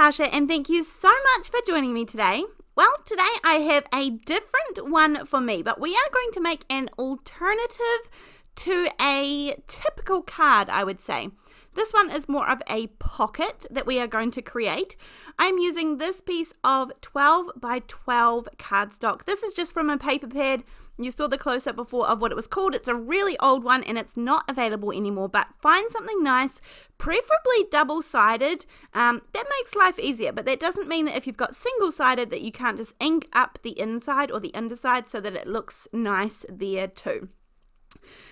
Natasha, and thank you so much for joining me today. Well, today I have a different one for me, but we are going to make an alternative to a typical card, I would say. This one is more of a pocket that we are going to create. I'm using this piece of 12 by 12 cardstock. This is just from a paper pad. You saw the close-up before of what it was called. It's a really old one and it's not available anymore, but find something nice, preferably double-sided. That makes life easier, but that doesn't mean that if you've got single-sided that you can't just ink up the inside or the underside so that it looks nice there too.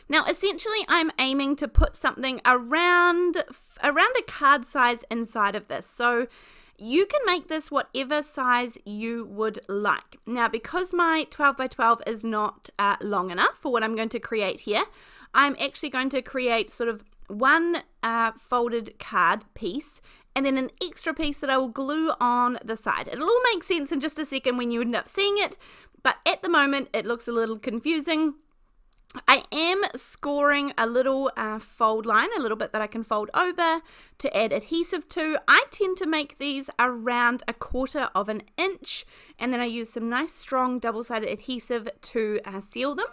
Now, essentially, I'm aiming to put something around a card size inside of this. So you can make this whatever size you would like. Now, because my 12 by 12 is not long enough for what I'm going to create here, I'm actually going to create sort of one folded card piece and then an extra piece that I will glue on the side. It'll all make sense in just a second when you end up seeing it, but at the moment it looks a little confusing. I am scoring a little fold line, a little bit that I can fold over to add adhesive to. I tend to make these around 1/4 of an inch, and then I use some nice strong double-sided adhesive to seal them.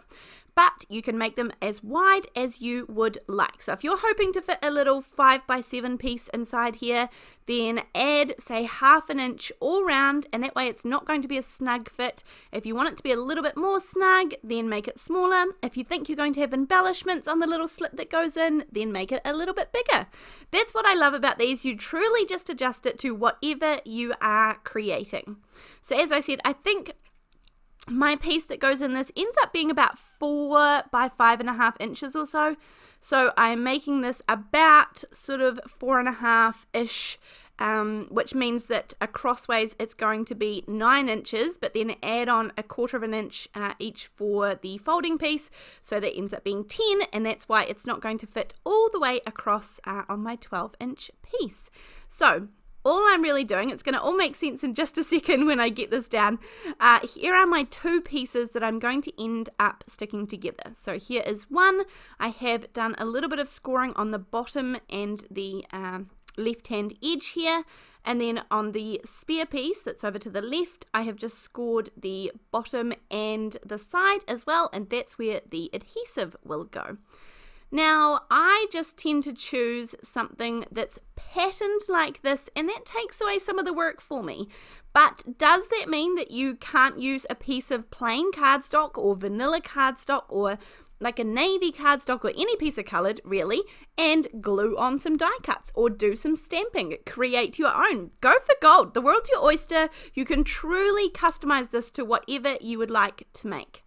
But you can make them as wide as you would like. So if you're hoping to fit a little 5 by 7 piece inside here, then add, say, 1/2 inch all round, and that way it's not going to be a snug fit. If you want it to be a little bit more snug, then make it smaller. If you think you're going to have embellishments on the little slip that goes in, then make it a little bit bigger. That's what I love about these. You truly just adjust it to whatever you are creating. So as I said, I think my piece that goes in this ends up being about 4 by 5.5 inches or so. So I'm making this about sort of 4.5-ish, which means that crossways it's going to be 9 inches, but then add on 1/4 of an inch each for the folding piece. So that ends up being 10, and that's why it's not going to fit all the way across on my 12-inch piece. So all I'm really doing, it's going to all make sense in just a second when I get this down. Here are my 2 pieces that I'm going to end up sticking together. So here is one. I have done a little bit of scoring on the bottom and the left-hand edge here. And then on the spare piece that's over to the left, I have just scored the bottom and the side as well. And that's where the adhesive will go. Now, I just tend to choose something that's patterned like this, and that takes away some of the work for me. But does that mean that you can't use a piece of plain cardstock or vanilla cardstock or like a navy cardstock or any piece of coloured, really, and glue on some die cuts or do some stamping, create your own? Go for gold. The world's your oyster. You can truly customize this to whatever you would like to make.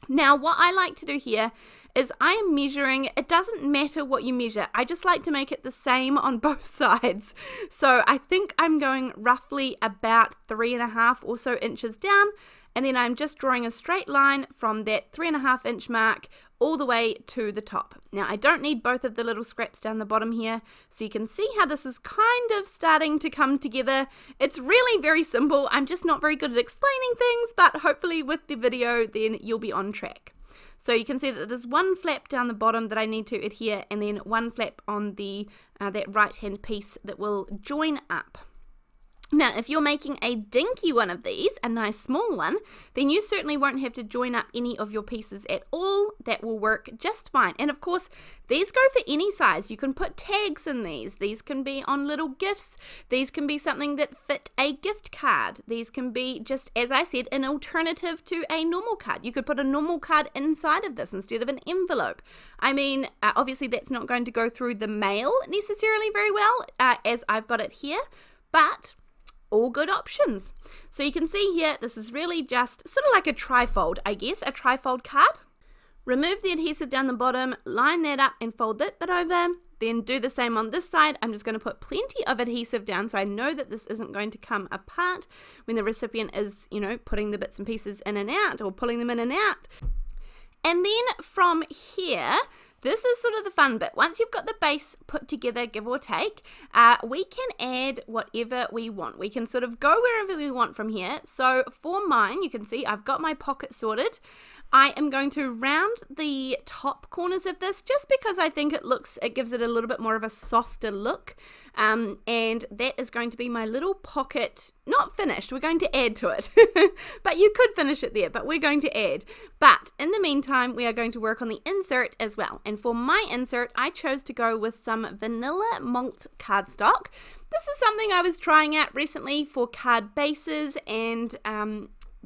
Now, what I like to do here is I am measuring. It doesn't matter what you measure. I just like to make it the same on both sides. So I think I'm going roughly about 3.5 or so inches down, and then I'm just drawing a straight line from that 3.5 inch mark all the way to the top. Now, I don't need both of the little scraps down the bottom here, so you can see how this is kind of starting to come together. It's really very simple. I'm just not very good at explaining things, but hopefully with the video, then you'll be on track. So you can see that there's one flap down the bottom that I need to adhere, and then one flap on the that right-hand piece that will join up. Now, if you're making a dinky one of these, a nice small one, then you certainly won't have to join up any of your pieces at all. That will work just fine. And of course, these go for any size. You can put tags in these. These can be on little gifts. These can be something that fit a gift card. These can be just, as I said, an alternative to a normal card. You could put a normal card inside of this instead of an envelope. I mean, obviously that's not going to go through the mail necessarily very well, as I've got it here, but all good options. So you can see here, this is really just sort of like a trifold, I guess, a trifold card. Remove the adhesive down the bottom, line that up and fold that bit over, then do the same on this side. I'm just going to put plenty of adhesive down so I know that this isn't going to come apart when the recipient is, putting the bits and pieces in and out or pulling them in and out. And then from here, this is sort of the fun bit. Once you've got the base put together, give or take, we can add whatever we want. We can sort of go wherever we want from here. So for mine, you can see I've got my pocket sorted. I am going to round the top corners of this just because I think it gives it a little bit more of a softer look. And that is going to be my little pocket, not finished, we're going to add to it. But you could finish it there, but we're going to add. But in the meantime, we are going to work on the insert as well. And for my insert, I chose to go with some vanilla malt cardstock. This is something I was trying out recently for card bases and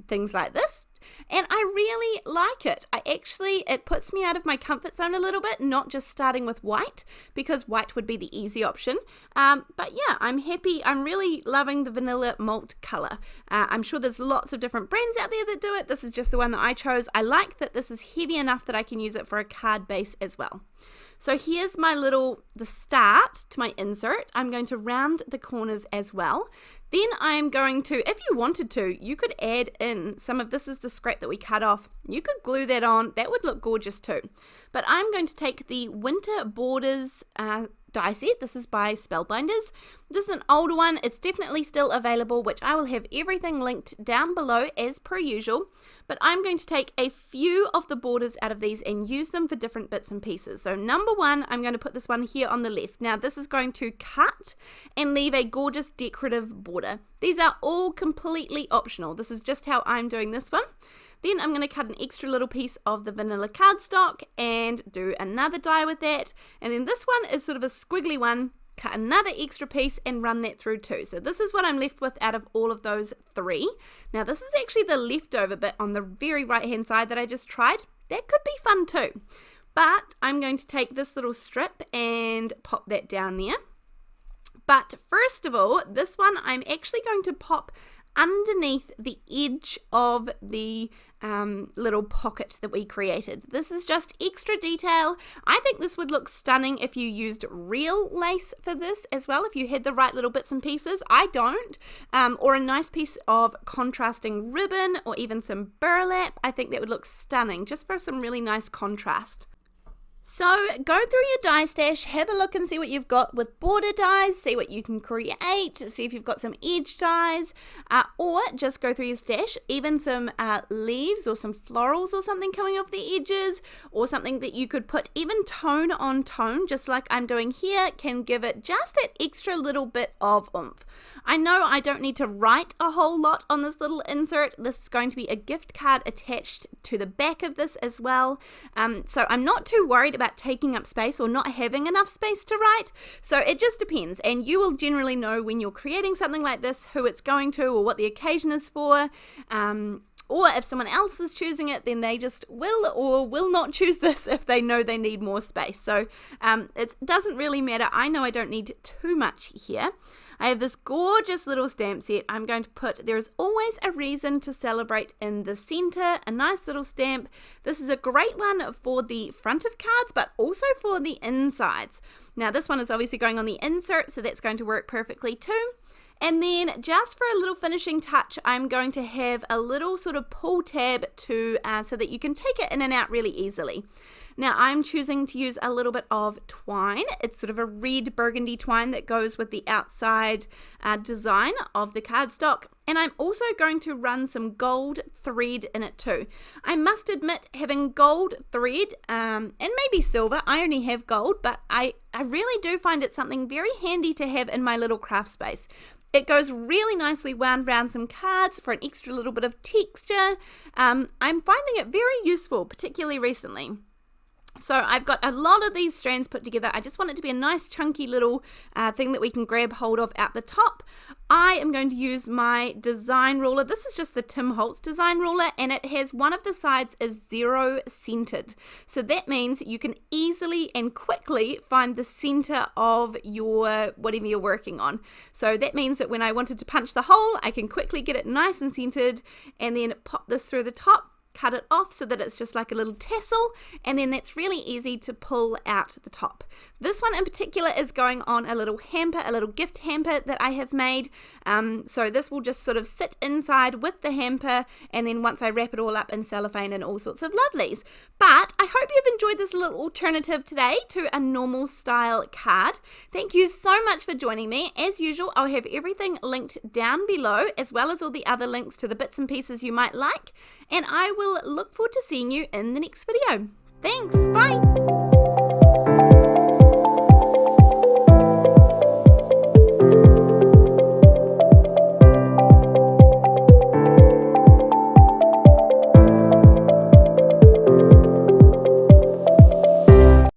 things like this. And I really like it. It puts me out of my comfort zone a little bit, not just starting with white, because white would be the easy option. But yeah, I'm happy. I'm really loving the vanilla malt color. I'm sure there's lots of different brands out there that do it. This is just the one that I chose. I like that this is heavy enough that I can use it for a card base as well. So here's the start to my insert. I'm going to round the corners as well. Then I'm going to, if you wanted to, you could add in this is the scrap that we cut off. You could glue that on. That would look gorgeous too. But I'm going to take the Winter Borders die set. This is by Spellbinders. This is an older one. It's definitely still available, which I will have everything linked down below as per usual. But I'm going to take a few of the borders out of these and use them for different bits and pieces. So number one, I'm going to put this one here on the left. Now this is going to cut and leave a gorgeous decorative border. These are all completely optional. This is just how I'm doing this one. Then I'm going to cut an extra little piece of the vanilla cardstock and do another die with that. And then this one is sort of a squiggly one. Cut another extra piece and run that through too. So this is what I'm left with out of all of those three. Now this is actually the leftover bit on the very right hand side that I just tried. That could be fun too. But I'm going to take this little strip and pop that down there. But first of all, this one I'm actually going to pop underneath the edge of the little pocket that we created. This is just extra detail. I think this would look stunning if you used real lace for this as well, if you had the right little bits and pieces. I don't. Or a nice piece of contrasting ribbon or even some burlap. I think that would look stunning just for some really nice contrast. So go through your die stash, have a look and see what you've got with border dies, see what you can create, see if you've got some edge dies, or just go through your stash, even some leaves or some florals or something coming off the edges, or something that you could put even tone on tone, just like I'm doing here, can give it just that extra little bit of oomph. I know I don't need to write a whole lot on this little insert. This is going to be a gift card attached to the back of this as well, so I'm not too worried about taking up space or not having enough space to write. So it just depends, and you will generally know when you're creating something like this who it's going to or what the occasion is for, or if someone else is choosing it, then they just will or will not choose this if they know they need more space. So it doesn't really matter. I know I don't need too much here. I have this gorgeous little stamp set. I'm going to put There Is Always a Reason to Celebrate in the center, a nice little stamp. This is a great one for the front of cards, but also for the insides. Now this one is obviously going on the insert, so that's going to work perfectly too. And then just for a little finishing touch, I'm going to have a little sort of pull tab so that you can take it in and out really easily. Now I'm choosing to use a little bit of twine. It's sort of a red burgundy twine that goes with the outside design of the cardstock. And I'm also going to run some gold thread in it too. I must admit, having gold thread and maybe silver, I only have gold, but I really do find it something very handy to have in my little craft space. It goes really nicely wound around some cards for an extra little bit of texture. I'm finding it very useful, particularly recently. So I've got a lot of these strands put together. I just want it to be a nice chunky little thing that we can grab hold of at the top. I am going to use my design ruler. This is just the Tim Holtz design ruler, and it has one of the sides is 0 centered. So that means you can easily and quickly find the center of your whatever you're working on. So that means that when I wanted to punch the hole, I can quickly get it nice and centered and then pop this through the top, cut it off so that it's just like a little tassel, and then that's really easy to pull out the top. This one in particular is going on a little hamper, a little gift hamper that I have made. So this will just sort of sit inside with the hamper, and then once I wrap it all up in cellophane and all sorts of lovelies. But I hope you've enjoyed this little alternative today to a normal style card. Thank you so much for joining me. As usual, I'll have everything linked down below, as well as all the other links to the bits and pieces you might like. and I will look forward to seeing you in the next video. Thanks, bye!